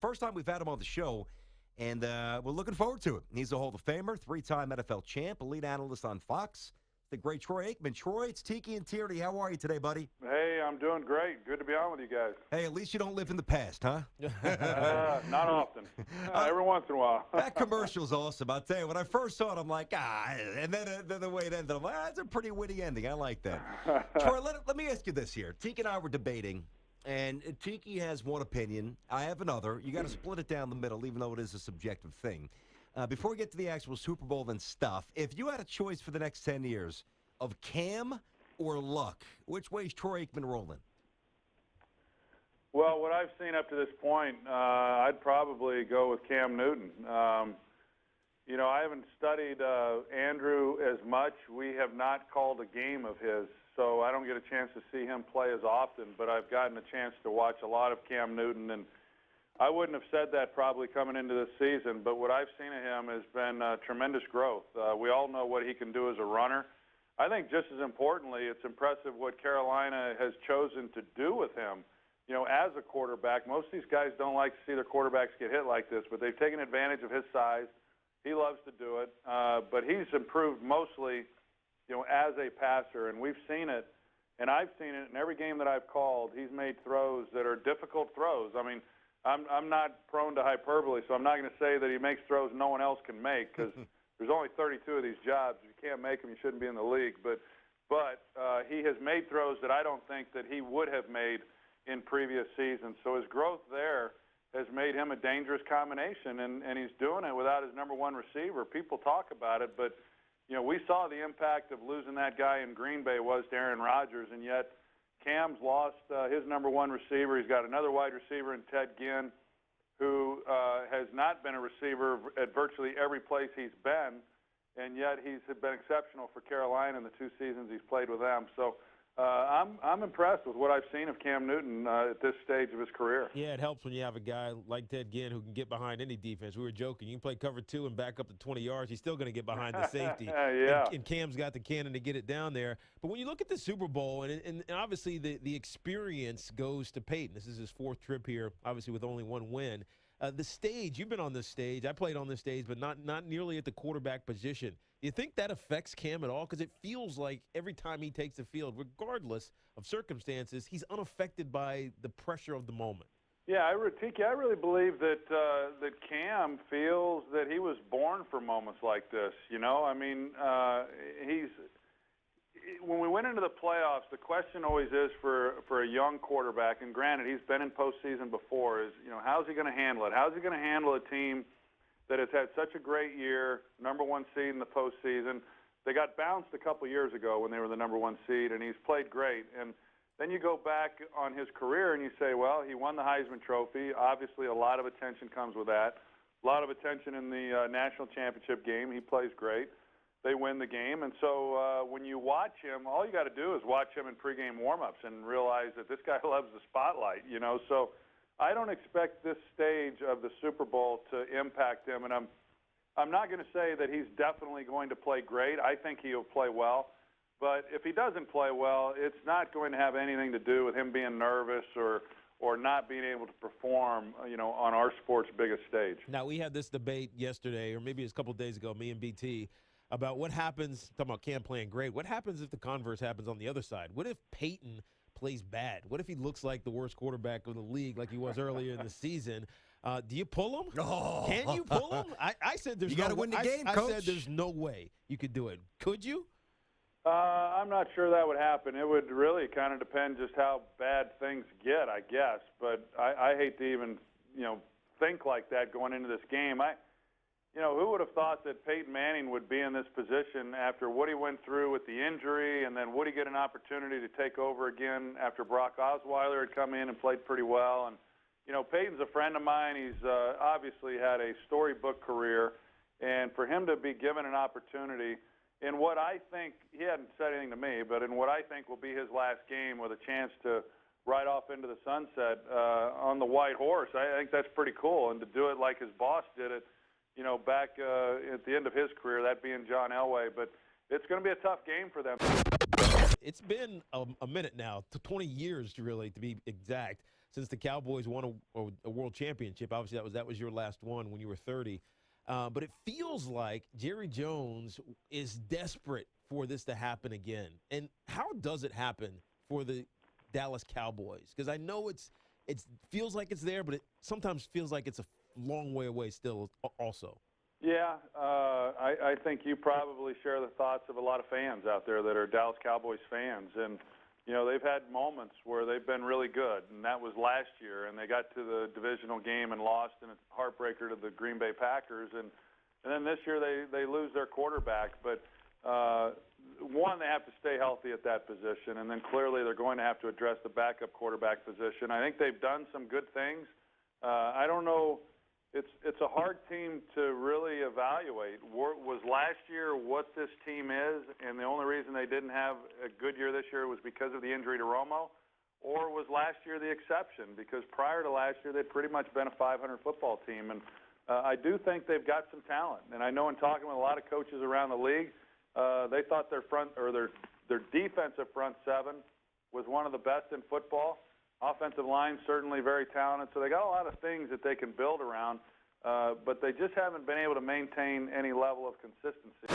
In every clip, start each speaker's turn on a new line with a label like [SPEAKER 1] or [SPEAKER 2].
[SPEAKER 1] First time we've had him on the show, and we're looking forward to it. He's a Hall of Famer, three-time NFL champ, elite analyst on Fox. The great Troy Aikman. Troy, it's Tiki and Tierney. How are you today, buddy?
[SPEAKER 2] Hey, I'm doing great. Good to be on with you guys.
[SPEAKER 1] Hey, at least you don't live in the past, huh?
[SPEAKER 2] Not often. Every once in a while.
[SPEAKER 1] That commercial's awesome. I'll tell you, when I first saw it, I'm like, and then the way it ended, I'm like, that's a pretty witty ending. I like that. Troy, let me ask you this here. Tiki and I were debating, and Tiki has one opinion. I have another. You got to split it down the middle, even though it is a subjective thing. Before we get to the actual Super Bowl and stuff, if you had a choice for the next 10 years of Cam or Luck, which way is Troy Aikman rolling?
[SPEAKER 2] Well, what I've seen up to this point, I'd probably go with Cam Newton. I haven't studied Andrew as much. We have not called a game of his, so I don't get a chance to see him play as often, but I've gotten a chance to watch a lot of Cam Newton, and I wouldn't have said that probably coming into this season, but what I've seen of him has been tremendous growth. We all know what he can do as a runner. I think just as importantly, it's impressive what Carolina has chosen to do with him, as a quarterback. Most of these guys don't like to see their quarterbacks get hit like this, but they've taken advantage of his size. He loves to do it, but he's improved mostly, as a passer, and we've seen it, and I've seen it in every game that I've called. He's made throws that are difficult throws. I mean, I'm not prone to hyperbole, so I'm not going to say that he makes throws no one else can make, because there's only 32 of these jobs. If you can't make them, you shouldn't be in the league. But he has made throws that I don't think that he would have made in previous seasons. So his growth there has made him a dangerous combination, and he's doing it without his number one receiver. People talk about it, but we saw the impact of losing that guy in Green Bay was to Aaron Rodgers, and yet Cam's lost his number one receiver. He's got another wide receiver in Ted Ginn, who has not been a receiver at virtually every place he's been, and yet he's been exceptional for Carolina in the two seasons he's played with them. So I'm impressed with what I've seen of Cam Newton at this stage of his career.
[SPEAKER 3] Yeah, it helps when you have a guy like Ted Ginn who can get behind any defense. We were joking. You can play cover two and back up to 20 yards. He's still going to get behind the safety.
[SPEAKER 2] Yeah.
[SPEAKER 3] And Cam's got the cannon to get it down there. But when you look at the Super Bowl, and obviously the experience goes to Peyton. This is his fourth trip here, obviously with only one win. The stage, you've been on this stage. I played on this stage, but not nearly at the quarterback position. Do you think that affects Cam at all? Because it feels like every time he takes the field, regardless of circumstances, he's unaffected by the pressure of the moment.
[SPEAKER 2] Yeah, Tiki, I really believe that Cam feels that he was born for moments like this. I mean, when we went into the playoffs, the question always is for a young quarterback, and granted, he's been in postseason before, is, how's he going to handle it? How's he going to handle a team that has had such a great year, number one seed in the postseason? They got bounced a couple years ago when they were the number one seed, and he's played great. And then you go back on his career and you say, well, he won the Heisman Trophy. Obviously, a lot of attention comes with that. A lot of attention in the national championship game. He plays great. They win the game. And so when you watch him, all you got to do is watch him in pregame warm-ups and realize that this guy loves the spotlight, So I don't expect this stage of the Super Bowl to impact him. And I'm not going to say that he's definitely going to play great. I think he'll play well. But if he doesn't play well, it's not going to have anything to do with him being nervous or not being able to perform, on our sport's biggest stage.
[SPEAKER 3] Now, we had this debate yesterday, or maybe it was a couple of days ago, me and BT, about what happens, talking about Cam playing great, what happens if the converse happens on the other side? What if Peyton plays bad? What if he looks like the worst quarterback of the league like he was earlier in the season? Do you pull him?
[SPEAKER 1] Oh.
[SPEAKER 3] Can you pull him? I said there's
[SPEAKER 1] you got to win the game, Coach.
[SPEAKER 3] I said there's no way you could do it. Could you?
[SPEAKER 2] I'm not sure that would happen. It would really kind of depend just how bad things get, I guess. But I hate to even, think like that going into this game. Who would have thought that Peyton Manning would be in this position after what he went through with the injury, and then would he get an opportunity to take over again after Brock Osweiler had come in and played pretty well? And, Peyton's a friend of mine. He's obviously had a storybook career, and for him to be given an opportunity in what I think, he hadn't said anything to me, but in what I think will be his last game with a chance to ride off into the sunset on the white horse, I think that's pretty cool. And to do it like his boss did it, back at the end of his career, that being John Elway. But it's going to be a tough game for them.
[SPEAKER 3] It's been a minute now, 20 years really, to be exact, since the Cowboys won a world championship. Obviously, that was your last one when you were 30. But it feels like Jerry Jones is desperate for this to happen again. And how does it happen for the Dallas Cowboys? Because I know it feels like it's there, but it sometimes feels like it's a long way away still also.
[SPEAKER 2] Yeah, I think you probably share the thoughts of a lot of fans out there that are Dallas Cowboys fans. And, you know, they've had moments where they've been really good, and that was last year. And they got to the divisional game and lost in a heartbreaker to the Green Bay Packers. And then this year they lose their quarterback. But, one, they have to stay healthy at that position. And then clearly they're going to have to address the backup quarterback position. I think they've done some good things. I don't know. It's a hard team to really evaluate. Was last year what this team is, and the only reason they didn't have a good year this year was because of the injury to Romo? Or was last year the exception? Because prior to last year, they'd pretty much been a 500 football team. And I do think they've got some talent. And I know in talking with a lot of coaches around the league, they thought their defensive front seven was one of the best in football. Offensive line, certainly very talented. So they got a lot of things that they can build around, but they just haven't been able to maintain any level of consistency.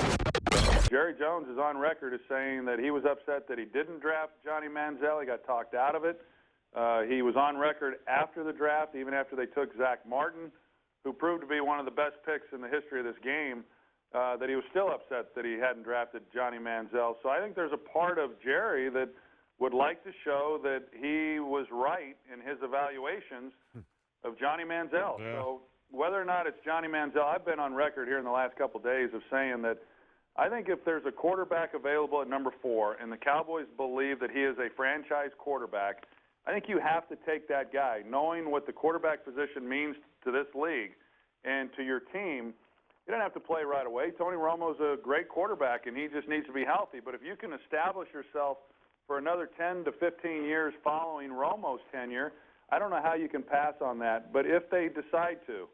[SPEAKER 2] Jerry Jones is on record as saying that he was upset that he didn't draft Johnny Manziel. He got talked out of it. He was on record after the draft, even after they took Zach Martin, who proved to be one of the best picks in the history of this game, that he was still upset that he hadn't drafted Johnny Manziel. So I think there's a part of Jerry that would like to show that he was right in his evaluations of Johnny Manziel.
[SPEAKER 3] Yeah.
[SPEAKER 2] So whether or not it's Johnny Manziel, I've been on record here in the last couple of days of saying that I think if there's a quarterback available at number 4 and the Cowboys believe that he is a franchise quarterback, I think you have to take that guy, knowing what the quarterback position means to this league and to your team. You don't have to play right away. Tony Romo's a great quarterback, and he just needs to be healthy. But if you can establish yourself for another 10 to 15 years following Romo's tenure, I don't know how you can pass on that. But if they decide to,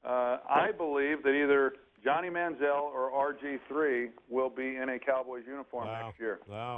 [SPEAKER 2] I believe that either Johnny Manziel or RG3 will be in a Cowboys uniform next year.
[SPEAKER 3] Wow.